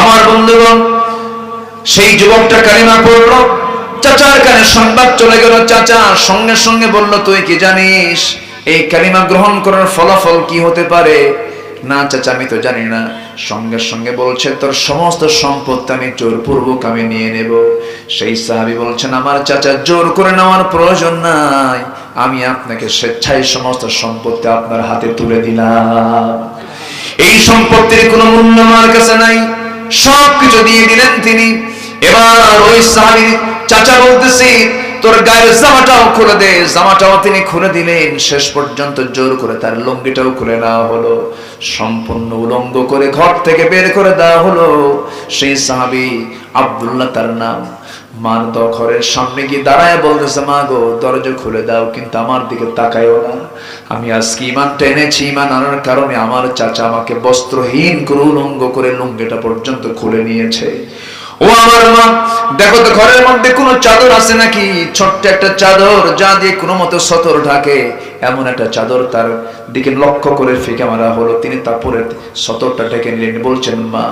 আমার বন্ধুগণ, সেই যুবকটা কালিমা পড়লো, চাচার কানে সংবাদ চলে গেল। চাচা সঙ্গে সঙ্গে বলল, তুই কি জানিস এই কালিমা গ্রহণ করার ফলাফল কি হতে পারে? না চাচা, আমি তো জানি না। সঙ্গে সঙ্গে বলছে, তোর সমস্ত সম্পত্তি আমি জোরপূর্বক আমি নিয়ে নেব। সেই সাহাবী বলছেন, আমার চাচা, জোর করে নেওয়ার প্রয়োজন নাই, আমি আপনাকে স্বেচ্ছায় সমস্ত সম্পত্তি আপনার হাতে তুলে দিলাম। এই সম্পত্তির কোনো মূল্য আমার কাছে নাই, সবকিছু দিয়ে দিলেন তিনি। এবার ওই সাহাবীর চাচা বলতেছি, তোর গায়ের জামাটাও খুলে দে। জামাটাও তিনি খুলে দিলেন। শেষ পর্যন্ত জোর করে তার লুঙ্গিটাও খুলে নেওয়া হলো। সম্পূর্ণ উলঙ্গ করে ঘর থেকে বের করে দেওয়া হলো। সেই সাহাবী আব্দুল্লাহ তার নাম, মার ঘরের সামনে গিয়ে দাঁড়ায় বলতেছে, মা গো, দরজা খুলে দাও, কিন্তু আমার দিকে তাকায়ও না। আমি আজকে ঈমানটা এনেছি, ঈমান আনার কারণে আমার চাচা আমাকে বস্ত্রহীন করে উলঙ্গ করে লুঙ্গিটা পর্যন্ত খুলে নিয়েছে। ও আমার মা, দেখো তো ঘরের মধ্যে কোনো চাদর আছে নাকি? ছোট্ট একটা চাদর, যা দিয়ে কোনো মতো সতর ঢাকে, এমন একটা চাদর তার দিকে লক্ষ্য করে ফিকে মারা হলো। তিনি তারপরে সতরটা ঢেকে নিলেন। বলছেন, মা,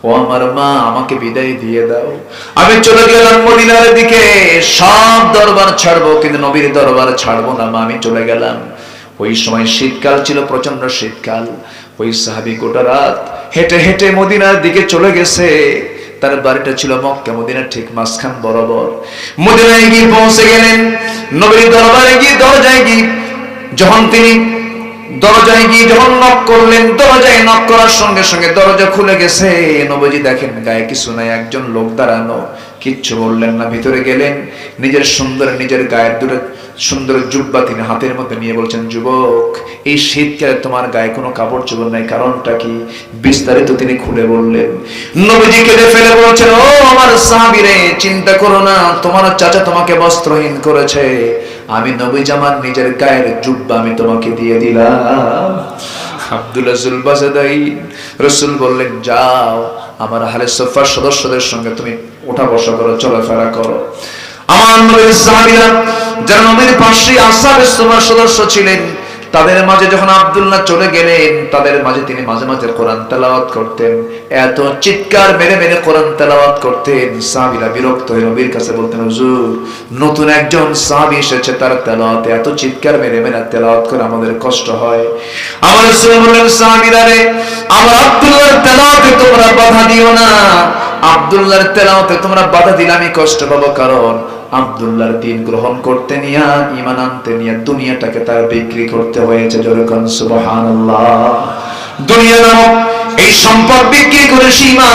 ও আমার মা, আমাকে বিদায় দিয়ে দাও। আমি চলে গেলাম মদিনার দিকে। সব দরবার ছাড়বো, কিন্তু নবীর দরবার ছাড়বো না। মা, আমি চলে গেলাম। ওই সময় শীতকাল ছিল, প্রচন্ড শীতকাল। ওই সাহাবী গোটা রাত হেঁটে হেঁটে মদিনার দিকে চলে গেছে। তার বাড়িটা ছিল মক্কা মদিনার ঠিক মাঝখান বরাবর। মদিনায় গিয়ে পৌঁছে গেলেন। নবীর দরবারে গিয়ে দরজায় গিয়ে যখন তিনি যখন নক করলেন, দরজায় নক করার সঙ্গে সঙ্গে দরজা খুলে গেছে। নবীজি দেখেন গায়ে কিছু নাই, একজন লোক দাঁড়ানো। কিচ্ছু বললেন না, ভিতরে গেলেন। নিজের গায়ের দুটো সুন্দর জুব্বা তিনি হাতের মধ্যে নিয়ে বলছেন, যুবক, এই শীতকালে তোমার গায়ে কোনো কাপড় চোপড় নাই, কারণটা কি? বিস্তারিত তিনি খুলে বললেন। নবীজি কেঁদে ফেলে বলছেন, ও আমার সাহাবী রে, চিন্তা করো না, তোমার চাচা তোমাকে বস্ত্রহীন করেছে। আমি নবীজি আমার নিজের গায়ের জুব্বা আমি তোমাকে দিয়ে দিলাম। আব্দুল্লাহ জুলবাসাদাই, রাসূল বললেন, যাও আমার আহলে সুফার সদস্যদের সঙ্গে তুমি ওঠা বসা করো, চলাফেরা করো। আমার নবীর সাহাবীরা যারা নবীর পাশে আসহাবে সুফার সদস্য ছিলেন, তাদের মাঝে যখন আব্দুল্লাহ চলে গেলেন, তাদের মাঝে তিনি মাঝে মাঝে কোরআন তেলাওয়াত করতেন। এত চিৎকার মেরে মেরে কোরআন তেলাওয়াত করতেন, সাহাবীরা বিরক্ত হয়ে নবীর কাছে বলতেন, হুজুর, নতুন একজন সাহাবী এসেছে, তার তেলাওয়াতে এত চিৎকার মেরে মেরে তেলাওয়াত করে আমাদের কষ্ট হয়। আমার রাসূল বললেন, সাহাবীরা রে, আমার আব্দুল্লাহর তেলাওয়াতে তোমরা বাধা দিও না। আব্দুল্লাহর তেলাওয়াতে তোমরা বাধা দিলে আমি কষ্ট পাবো, কারণ আব্দুল্লাহর দিন গ্রহণ করতে নিয়া, ঈমান আনতে নিয়া দুনিয়াটাকে তার বিক্রি করতে হয়েছে। জোরে সুবহানাল্লাহ। দুনিয়া নামক এই সম্পদ বিক্রি করে সে ঈমান